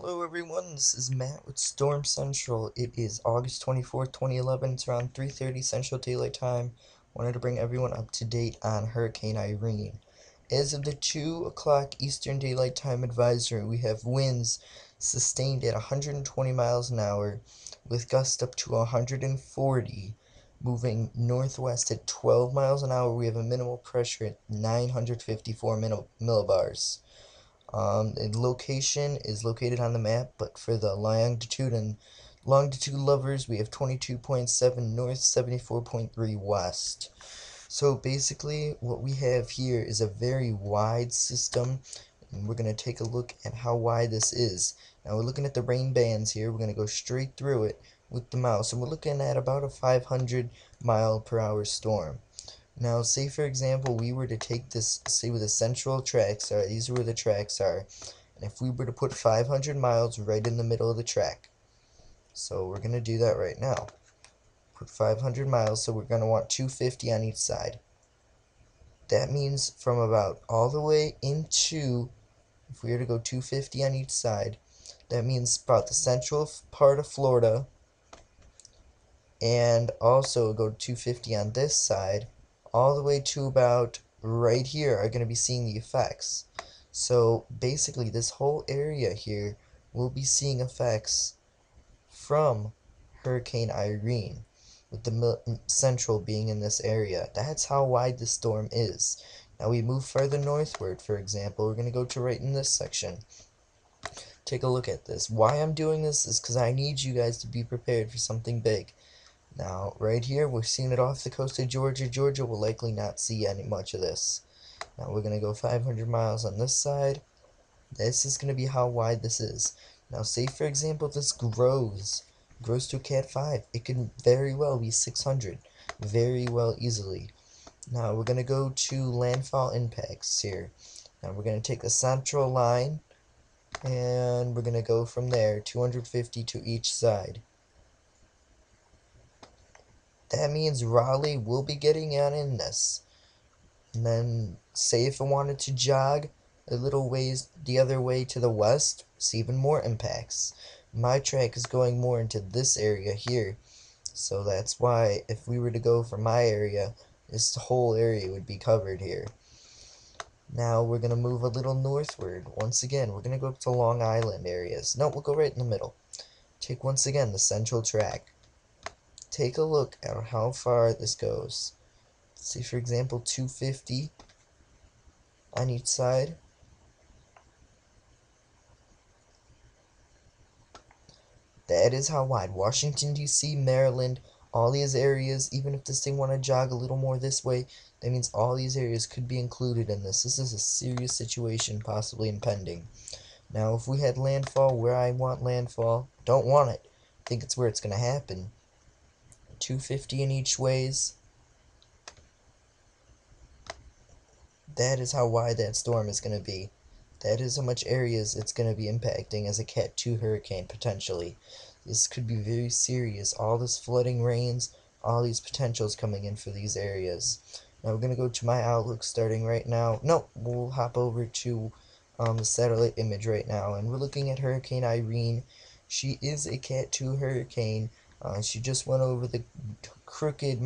Hello everyone, this is Matt with Storm Central. It is August 24th, 2011. It's around 3:30 Central Daylight Time. Wanted to bring everyone up to date on Hurricane Irene. As of the 2 o'clock Eastern Daylight Time advisory, we have winds sustained at 120 miles an hour with gusts up to 140, moving northwest at 12 miles an hour. We have a minimal pressure at 954 millibars. The location is located on the map, but for the longitude lovers, we have 22.7 north, 74.3 west. So basically, what we have here is a very wide system, and we're going to take a look at how wide this is. Now we're looking at the rain bands here. We're going to go straight through it with the mouse, and we're looking at about a 500 mile per hour storm. Now, say for example, we were to take this, say where the central tracks are, these are where the tracks are, and if we were to put 500 miles right in the middle of the track, so we're going to do that right now. Put 500 miles, so we're going to want 250 on each side. That means from about all the way into, if we were to go 250 on each side, that means about the central part of Florida, and also go 250 on this side, all the way to about right here are going to be seeing the effects. So basically this whole area here will be seeing effects from Hurricane Irene, with the central being in this area. That's how wide the storm is. Now we move further northward, for example, we're going to go to right in this section. Take a look at this. Why I'm doing this is because I need you guys to be prepared for something big. Now, right here, we're seeing it off the coast of Georgia. Georgia will likely not see any much of this. Now, we're going to go 500 miles on this side. This is going to be how wide this is. Now, say, for example, this grows to Cat 5. It can very well be 600. Very well easily. Now, we're going to go to landfall impacts here. Now, we're going to take the central line, and we're going to go from there, 250 to each side. That means Raleigh will be getting on in this. And then, say if I wanted to jog a little ways the other way to the west, it's even more impacts. My track is going more into this area here. So that's why if we were to go from my area, this whole area would be covered here. Now we're going to move a little northward. Once again, we're going to go up to Long Island areas. No, we'll go right in the middle. Take once again the central track. Take a look at how far this goes. Say for example 250 on each side. That is how wide. Washington DC, Maryland, all these areas, even if this thing want to jog a little more this way, that means all these areas could be included in this. This is a serious situation possibly impending. Now if we had landfall where I want landfall, don't want it, think it's where it's going to happen. 250 in each ways. That is how wide that storm is going to be. That is how much areas it's going to be impacting as a Cat 2 hurricane, potentially. This could be very serious. All this flooding rains, all these potentials coming in for these areas. Now we're going to go to my outlook starting right now. No, we'll hop over to the satellite image right now. And we're looking at Hurricane Irene. She is a Cat 2 hurricane. She just went over the crooked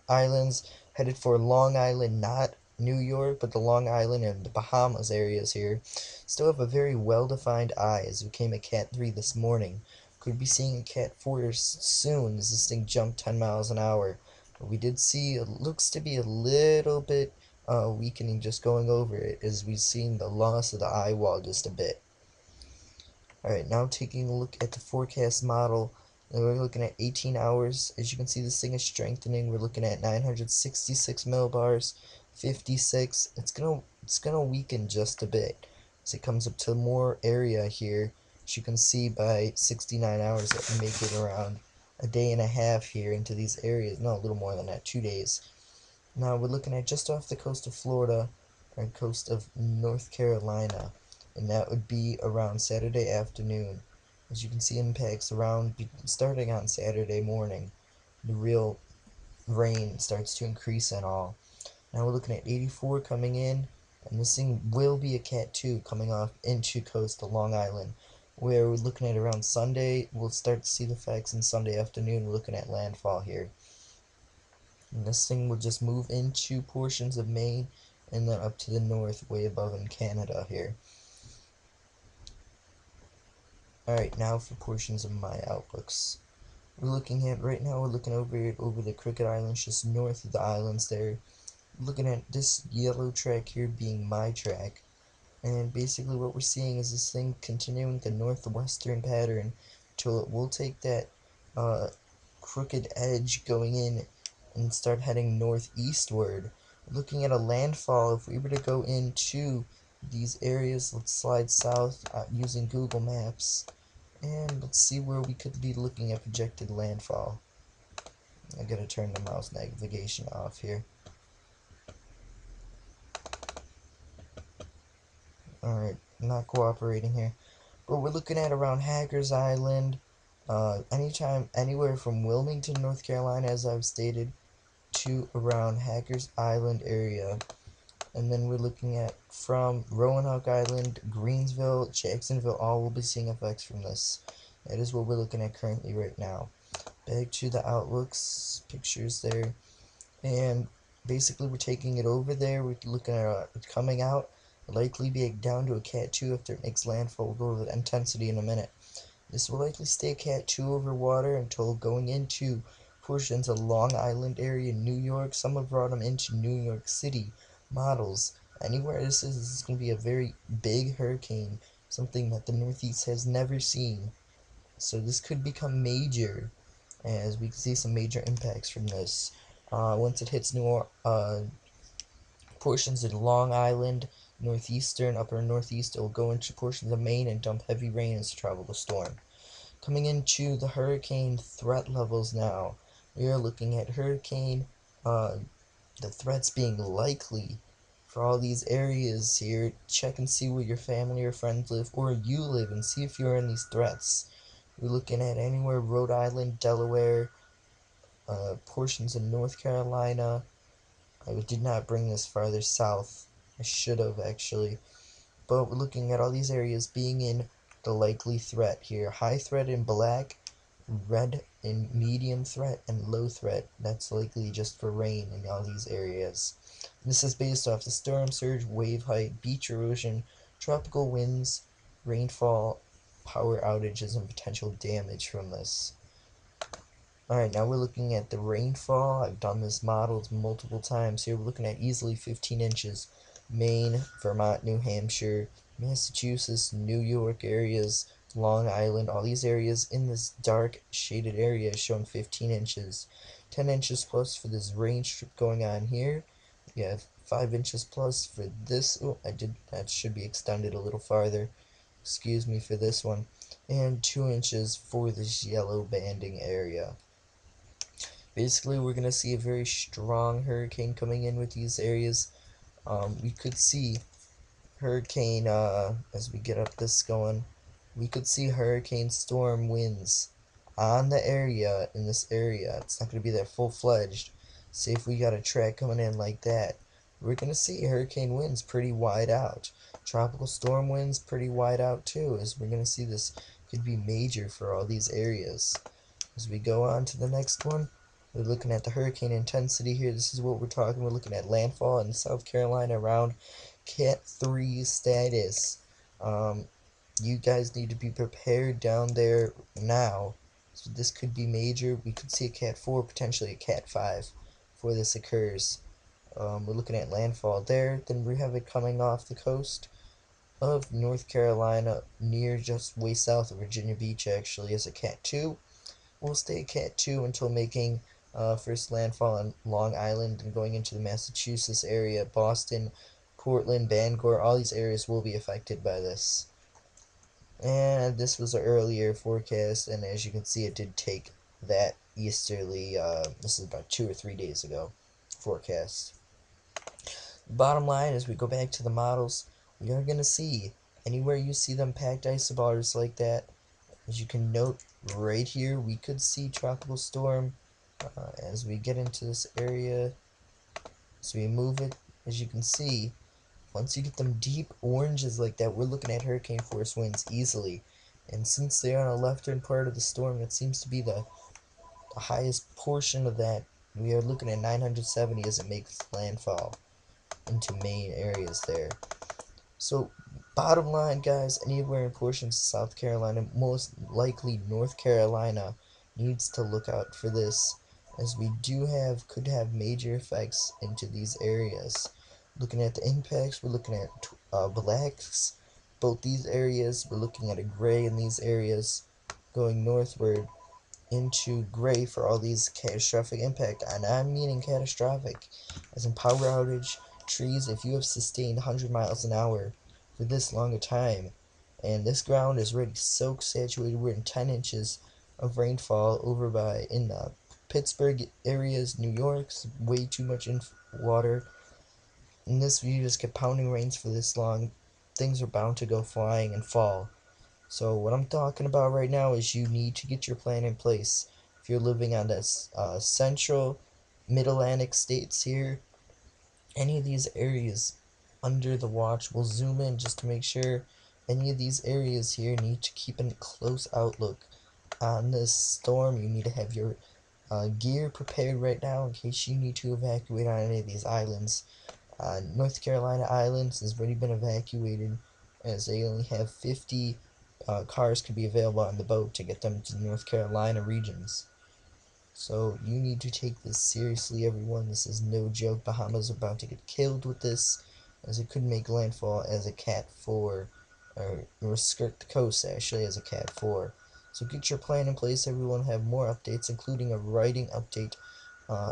islands, headed for Long Island, not New York, but the Long Island and the Bahamas areas here. Still have a very well-defined eye as it became a Cat 3 this morning. Could be seeing a Cat 4 soon as this thing jumped 10 miles an hour. But we did see, it looks to be a little bit weakening just going over it, as we've seen the loss of the eye wall just a bit. Alright, now taking a look at the forecast model, we're looking at 18 hours. As you can see, this thing is strengthening. We're looking at 966 millibars, 56. It's gonna weaken just a bit as it comes up to more area here. As you can see, by 69 hours, that will make it around a day and a half here into these areas. No, a little more than that, 2 days. Now we're looking at just off the coast of Florida and coast of North Carolina, and that would be around Saturday afternoon. As you can see, impacts around starting on Saturday morning. The real rain starts to increase and all. Now we're looking at 84 coming in, And this thing will be a Cat 2 coming off into coast of Long Island, where we're looking at around Sunday. We'll start to see the effects in Sunday afternoon. We're looking at landfall here. And this thing will just move into portions of Maine and then up to the north, way above in Canada here. Alright, now for portions of my outlooks. Right now we're looking over the Crooked Islands, just north of the islands there. Looking at this yellow track here being my track. And basically what we're seeing is this thing continuing the northwestern pattern till it will take that crooked edge going in and start heading northeastward. Looking at a landfall, if we were to go into these areas, let's slide south using Google Maps, and let's see where we could be looking at projected landfall. I gotta turn the mouse navigation off here. Alright, not cooperating here. But we're looking at around Hackers Island, anywhere from Wilmington, North Carolina, as I've stated, to around Hackers Island area. And then we're looking at from Roanoke Island, Greensville, Jacksonville, all will be seeing effects from this. That is what we're looking at currently right now. Back to the outlooks, pictures there. And basically we're taking it over there. We're looking at it coming out, likely be down to a Cat 2 after it makes landfall. We'll go over the intensity in a minute. This will likely stay Cat 2 over water until going into portions of Long Island area, New York. Some have brought them into New York City models. Anywhere this is going to be a very big hurricane, something that the Northeast has never seen. So this could become major, as we can see some major impacts from this. Once it hits portions of Long Island, northeastern, upper northeast, it will go into portions of Maine and dump heavy rain as a tropical storm. Coming into the hurricane threat levels now, we are looking at the threats being likely for all these areas here. Check and see where your family or friends live, or you live, and see if you're in these threats. We're looking at anywhere Rhode Island, Delaware, portions of North Carolina. I did not bring this farther south. I should have actually. But we're looking at all these areas being in the likely threat here. High threat in black, red in medium threat, and low threat. That's likely just for rain in all these areas. This is based off the storm surge, wave height, beach erosion, tropical winds, rainfall, power outages, and potential damage from this. Alright, now we're looking at the rainfall. I've done this model multiple times here. We're looking at easily 15 inches. Maine, Vermont, New Hampshire, Massachusetts, New York areas, Long Island, all these areas in this dark shaded area shown 15 inches. 10 inches plus for this rain strip going on here. We have 5 inches plus for this. Oh, that should be extended a little farther. Excuse me for this one. And 2 inches for this yellow banding area. Basically, we're going to see a very strong hurricane coming in with these areas. We could see hurricane, as we get up this going, we could see hurricane storm winds on the area, in this area. It's not going to be that full-fledged. Say if we got a track coming in like that, we're going to see hurricane winds pretty wide out. Tropical storm winds pretty wide out too, as we're going to see this could be major for all these areas. As we go on to the next one, we're looking at the hurricane intensity here. This is what we're talking. We're looking at landfall in South Carolina around Cat 3 status. You guys need to be prepared down there now. So this could be major. We could see a Cat 4, potentially a Cat 5 before this occurs. We're looking at landfall there. Then we have it coming off the coast of North Carolina, near just way south of Virginia Beach, actually, as a Cat 2. We'll stay Cat 2 until making first landfall on Long Island and going into the Massachusetts area. Boston, Portland, Bangor, all these areas will be affected by this. And this was an earlier forecast, and as you can see, it did take that easterly, this is about 2 or 3 days ago, forecast. Bottom line, as we go back to the models, we are going to see, anywhere you see them packed isobars like that, as you can note right here, we could see tropical storm as we get into this area. So we move it, as you can see, Once you get them deep oranges like that, we're looking at hurricane force winds easily. And since they're on a leftern part of the storm, that seems to be the highest portion of that. We are looking at 970 as it makes landfall into main areas there. So, bottom line, guys, anywhere in portions of South Carolina, most likely North Carolina, needs to look out for this, as we could have major effects into these areas. Looking at the impacts, we're looking at blacks, both these areas. We're looking at a gray in these areas, going northward into gray for all these catastrophic impact, and I'm meaning catastrophic, as in power outage, trees. If you have sustained 100 miles an hour for this long a time, and this ground is already soaked, saturated, we're in 10 inches of rainfall over by in the Pittsburgh areas, New York's way too much in water. In this view, just get pounding rains for this long, things are bound to go flying and fall. So what I'm talking about right now is you need to get your plan in place. If you're living on this central mid-Atlantic states here, any of these areas under the watch, we'll zoom in just to make sure any of these areas here need to keep a close outlook on this storm. You need to have your gear prepared right now in case you need to evacuate on any of these islands. North Carolina islands has already been evacuated, as they only have 50 cars could be available on the boat to get them to the North Carolina regions. So you need to take this seriously, everyone. This is no joke. Bahamas are about to get killed with this, as it could make landfall as a Cat 4, or skirt the coast actually as a Cat 4. So get your plan in place, everyone. Have more updates, including a writing update.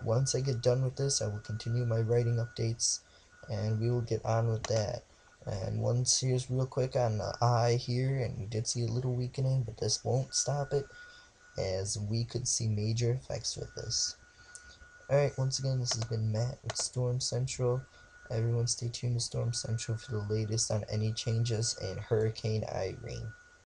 Once I get done with this, I will continue my writing updates, and we will get on with that. And once here's real quick on the eye here, and we did see a little weakening, but this won't stop it, as we could see major effects with this. Alright, once again, this has been Matt with Storm Central. Everyone stay tuned to Storm Central for the latest on any changes in Hurricane Irene.